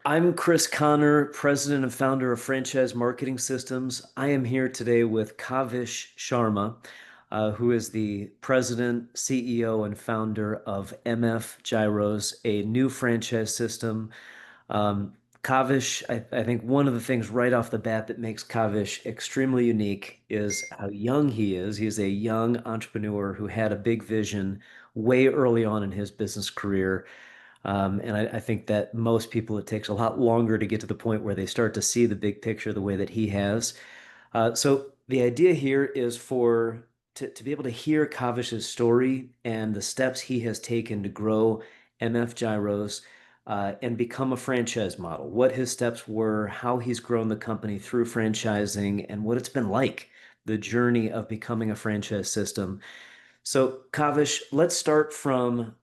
I'm Chris Connor, president and founder of Franchise Marketing Systems. I am here today with Kavish Sharma, who is the president, CEO, and founder of MF Gyros, a new franchise system. Kavish, I think one of the things right off the bat that makes Kavish extremely unique is how young he is. He's a young entrepreneur who had a big vision way early on in his business career. And I think that most people, it takes a lot longer to get to the point where they start to see the big picture the way that he has. So the idea here is to be able to hear Kavish's story and the steps he has taken to grow MF Gyros and become a franchise model, what his steps were, how he's grown the company through franchising, and what it's been like, the journey of becoming a franchise system. So, Kavish, let's start from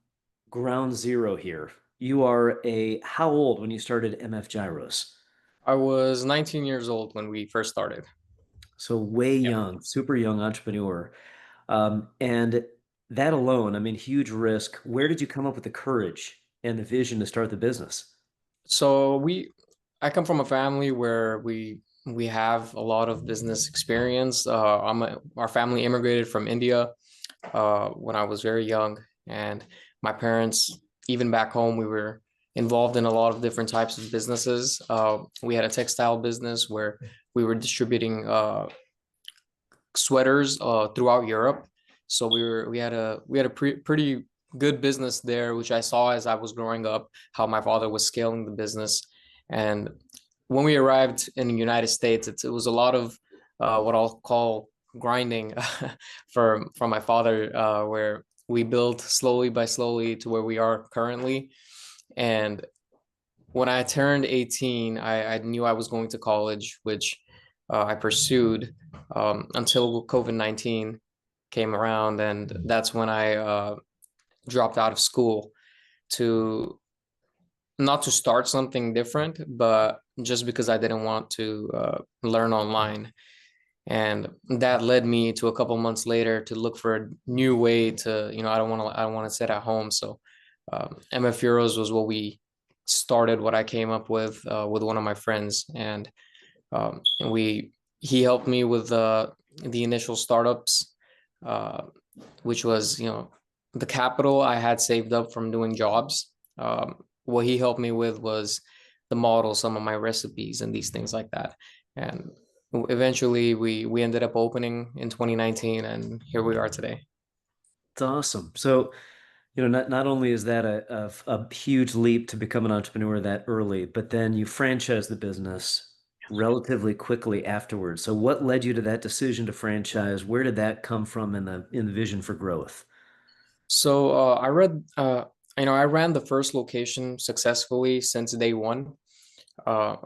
ground zero here. You are how old when you started MF Gyros? I was 19 years old when we first started. So way Yep. young, super young entrepreneur. And that alone, I mean, huge risk. Where did you come up with the courage and the vision to start the business? I come from a family where we have a lot of business experience. Our family immigrated from India when I was very young, and my parents, even back home, we were involved in a lot of different types of businesses. We had a textile business where we were distributing sweaters throughout Europe. So we had a pretty good business there, which I saw as I was growing up, how my father was scaling the business. And when we arrived in the United States, it was a lot of what I'll call grinding for my father, where we built slowly by slowly to where we are currently. And when I turned 18, I knew I was going to college, which I pursued until COVID-19 came around. And that's when I dropped out of school to not to start something different, but just because I didn't want to learn online. And that led me to a couple months later to look for a new way to, I don't want to sit at home. So MF Euros was what I came up with one of my friends. And he helped me with the initial startups, uh, which was, the capital I had saved up from doing jobs. What he helped me with was the model, some of my recipes and these things like that. And eventually we ended up opening in 2019, and here we are today. It's awesome. So, not only is that a huge leap to become an entrepreneur that early, but then you franchise the business relatively quickly afterwards. So what led you to that decision to franchise? Where did that come from in the vision for growth? So I ran the first location successfully since day one.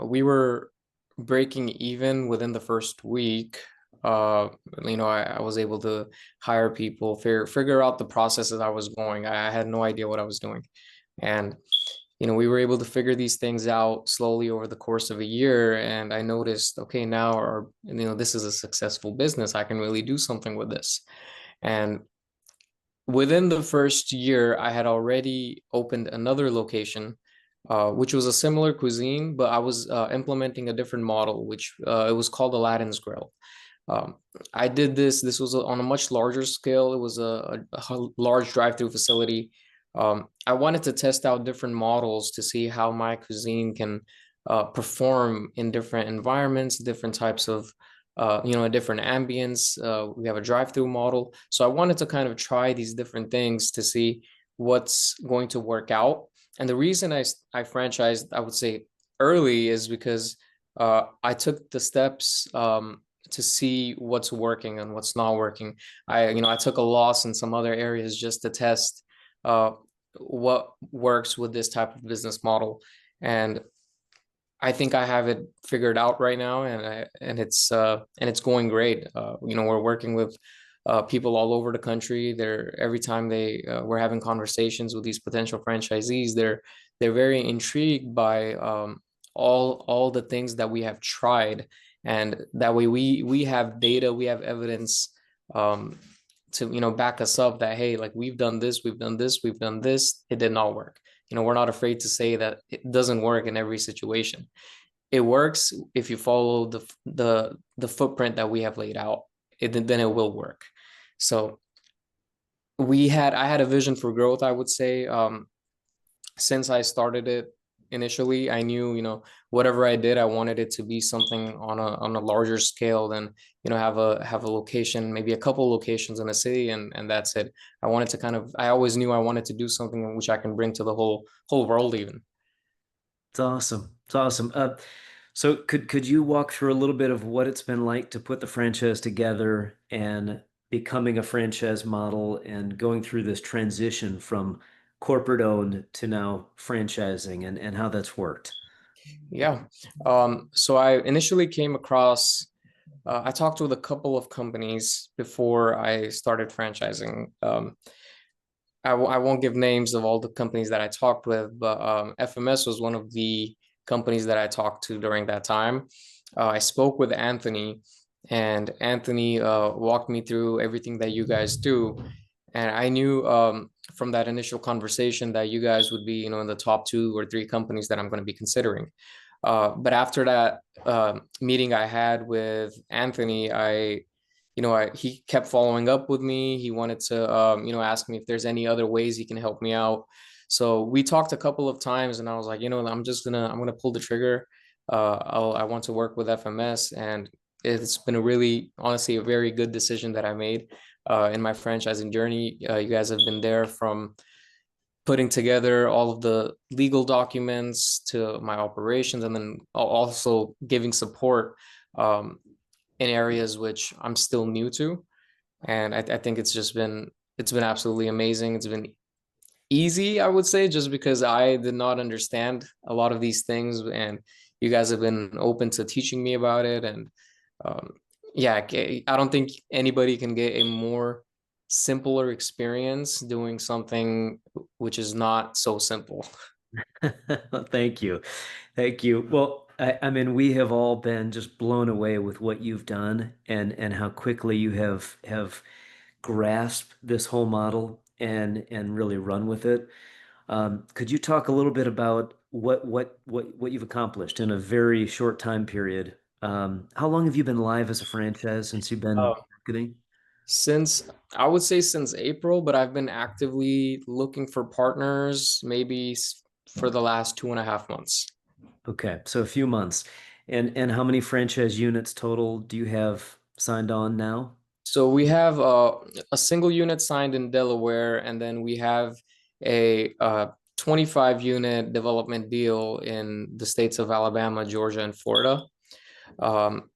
We were breaking even within the first week. Uh, I was able to hire people, figure out the processes I was going. I had no idea what I was doing. And, we were able to figure these things out slowly over the course of a year. And I noticed, okay, now this is a successful business. I can really do something with this. And within the first year, I had already opened another location, which was a similar cuisine, but I was implementing a different model, which it was called Aladdin's Grill. Um, I did this. This was on a much larger scale. It was a large drive-through facility. I wanted to test out different models to see how my cuisine can perform in different environments, different types of, a different ambience. We have a drive-through model. So I wanted to kind of try these different things to see what's going to work out. And the reason I franchised, I would say early, is because I took the steps to see what's working and what's not working. I took a loss in some other areas just to test uh, what works with this type of business model. And I think I have it figured out right now, and it's going great. We're working with people all over the country. Every time we're having conversations with these potential franchisees, they're very intrigued by all the things that we have tried, and that way we have data, we have evidence um, to back us up that, hey, like, we've done this, we've done this, we've done this, it did not work. we're not afraid to say that it doesn't work in every situation. It works if you follow the footprint that we have laid out. Then it will work. So I had a vision for growth, I would say. Since I started it initially, I knew, whatever I did, I wanted it to be something on a larger scale than, have a location, maybe a couple locations in a city, and that's it. I always knew I wanted to do something in which I can bring to the whole world even. It's awesome. It's awesome. So could you walk through a little bit of what it's been like to put the franchise together and becoming a franchise model and going through this transition from corporate owned to now franchising and how that's worked? Yeah. So I initially came across, I talked with a couple of companies before I started franchising. I won't give names of all the companies that I talked with, but FMS was one of the companies that I talked to during that time. I spoke with Anthony, and Anthony walked me through everything that you guys do. And I knew from that initial conversation that you guys would be, in the top 2 or 3 companies that I'm going to be considering. But after that meeting I had with Anthony, he kept following up with me. He wanted to, ask me if there's any other ways he can help me out. So we talked a couple of times, and I was like, I'm gonna pull the trigger. I want to work with FMS, and it's been honestly, a very good decision that I made in my franchising journey. You guys have been there from putting together all of the legal documents to my operations, and then also giving support in areas which I'm still new to. And I think it's been absolutely amazing. It's been easy, I would say, just because I did not understand a lot of these things, and you guys have been open to teaching me about it. And um, yeah, I don't think anybody can get a more simpler experience doing something which is not so simple. Thank you. Thank you. Well, I mean, we have all been just blown away with what you've done and how quickly you have grasped this whole model and really run with it. Could you talk a little bit about what you've accomplished in a very short time period? How long have you been live as a franchise since you've been Uh, marketing? since I would say since April, but I've been actively looking for partners maybe for the last 2.5 months. Okay, so a few months. And how many franchise units total do you have signed on now? So we have a single unit signed in Delaware, and then we have a 25 unit development deal in the states of Alabama, Georgia, and Florida. Um,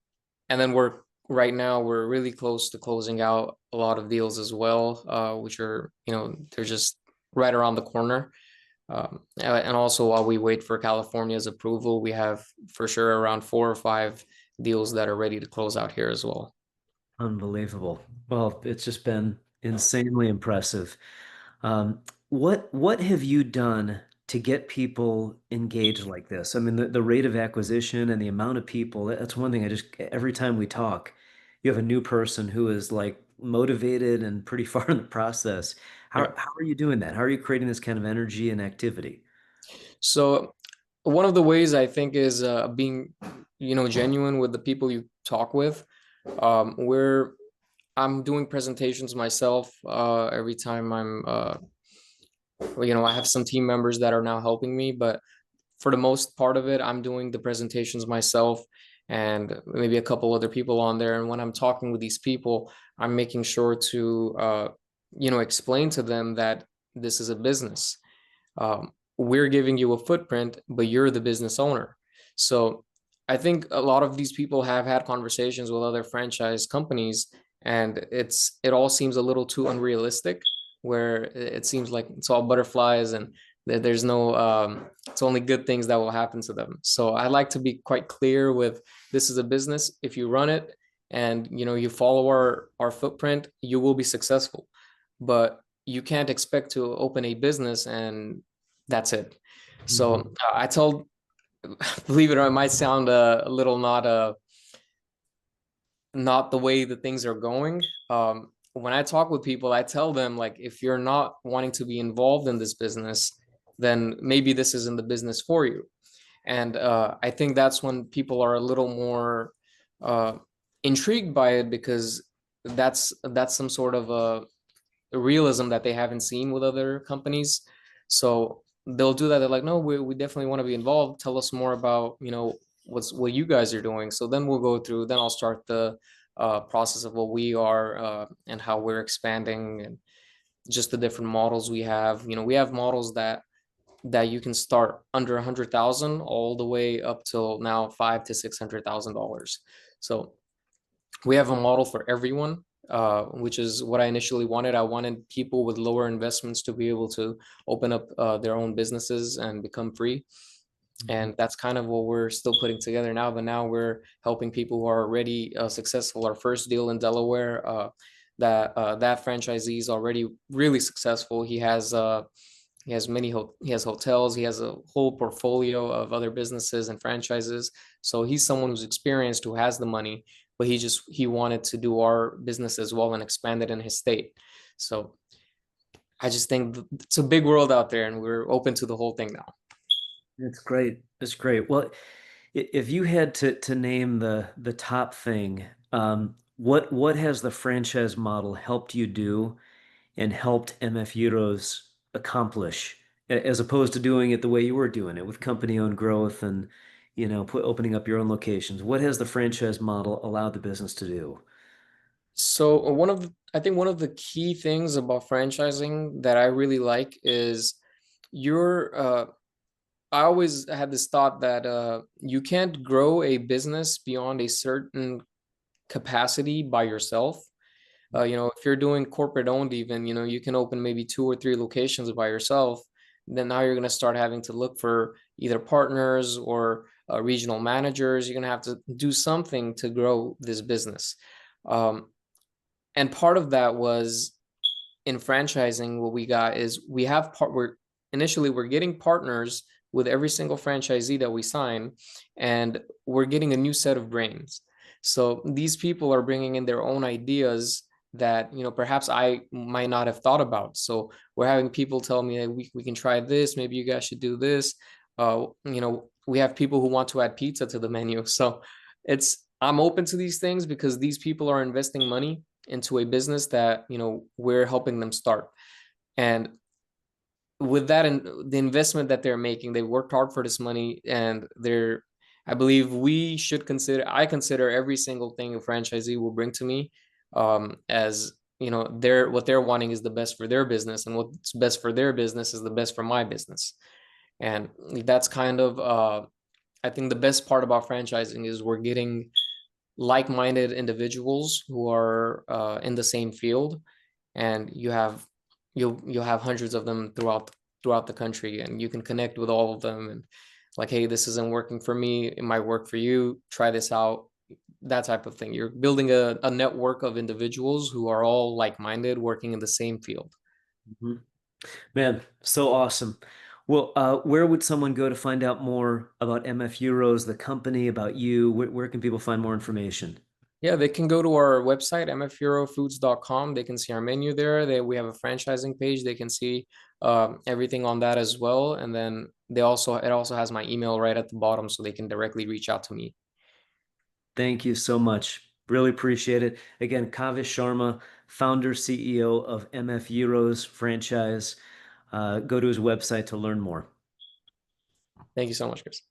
and then right now we're really close to closing out a lot of deals as well, which are, they're just right around the corner. And also, while we wait for California's approval, we have for sure around 4 or 5 deals that are ready to close out here as well. Unbelievable. Well, it's just been insanely impressive. What have you done to get people engaged like this? I mean, the rate of acquisition and the amount of people, that's one thing every time we talk, you have a new person who is like motivated and pretty far in the process. Yeah. How are you doing that? How are you creating this kind of energy and activity? So one of the ways I think is being, genuine with the people you talk with. Where I'm doing presentations myself every time I have some team members that are now helping me, but for the most part of it, I'm doing the presentations myself and maybe a couple other people on there. And when I'm talking with these people, I'm making sure to, explain to them that this is a business. We're giving you a footprint, but you're the business owner. So I think a lot of these people have had conversations with other franchise companies, and it all seems a little too unrealistic, where it seems like it's all butterflies and there's no it's only good things that will happen to them. So I like to be quite clear with, this is a business. If you run it and you follow our footprint, you will be successful. But you can't expect to open a business and that's it. So Mhm. I told, believe it or not, it might sound a little not the way the things are going. When I talk with people, I tell them, like, if you're not wanting to be involved in this business, then maybe this isn't the business for you. And I think that's when people are a little more uh, intrigued by it, because that's some sort of a realism that they haven't seen with other companies. So they'll do that. They're like, no, we definitely want to be involved. Tell us more about, what you guys are doing. So then we'll go through, then I'll start the process of what we are, and how we're expanding, and just the different models we have. We have models that you can start under 100,000 all the way up till now $500,000 to $600,000. So we have a model for everyone, which is what I initially wanted. I wanted people with lower investments to be able to open up their own businesses and become free. And that's kind of what we're still putting together now. But now we're helping people who are already successful. Our first deal in Delaware, that franchisee is already really successful. He has he has hotels, he has a whole portfolio of other businesses and franchises. So he's someone who's experienced, who has the money, but he wanted to do our business as well and expand it in his state. So I just think it's a big world out there, and we're open to the whole thing now. That's great. That's great. Well, if you had to name the top thing, what has the franchise model helped you do and helped MF Euros accomplish, as opposed to doing it the way you were doing it with company-owned growth and opening up your own locations? What has the franchise model allowed the business to do? So I think one of the key things about franchising that I really like is you're I always had this thought that you can't grow a business beyond a certain capacity by yourself. If you're doing corporate owned, even, you can open maybe 2 or 3 locations by yourself. Then now you're going to start having to look for either partners or regional managers. You're going to have to do something to grow this business. Um, and part of that was in franchising. What we got is we're getting partners with every single franchisee that we sign, and we're getting a new set of brains. So these people are bringing in their own ideas that perhaps I might not have thought about. So we're having people tell me that we can try this, maybe you guys should do this. We have people who want to add pizza to the menu. So I'm open to these things because these people are investing money into a business that we're helping them start. And with that, and the investment that they're making, they worked hard for this money, and I believe I consider every single thing a franchisee will bring to me, as what they're wanting is the best for their business, and what's best for their business is the best for my business. And that's kind of I think the best part about franchising is we're getting like-minded individuals who are in the same field, and you'll have hundreds of them throughout the country, and you can connect with all of them, and like, hey, this isn't working for me, it might work for you, try this out, that type of thing. You're building a network of individuals who are all like-minded, working in the same field. Mhm. Man, so awesome. Well, where would someone go to find out more about MF Euros, the company, about you? Where can people find more information? Yeah, they can go to our website, mfeurofoods.com. They can see our menu there. We have a franchising page. They can see everything on that as well. And then it also has my email right at the bottom, so they can directly reach out to me. Thank you so much. Really appreciate it. Again, Kavish Sharma, founder, CEO of MF Euros franchise. Go to his website to learn more. Thank you so much, Chris.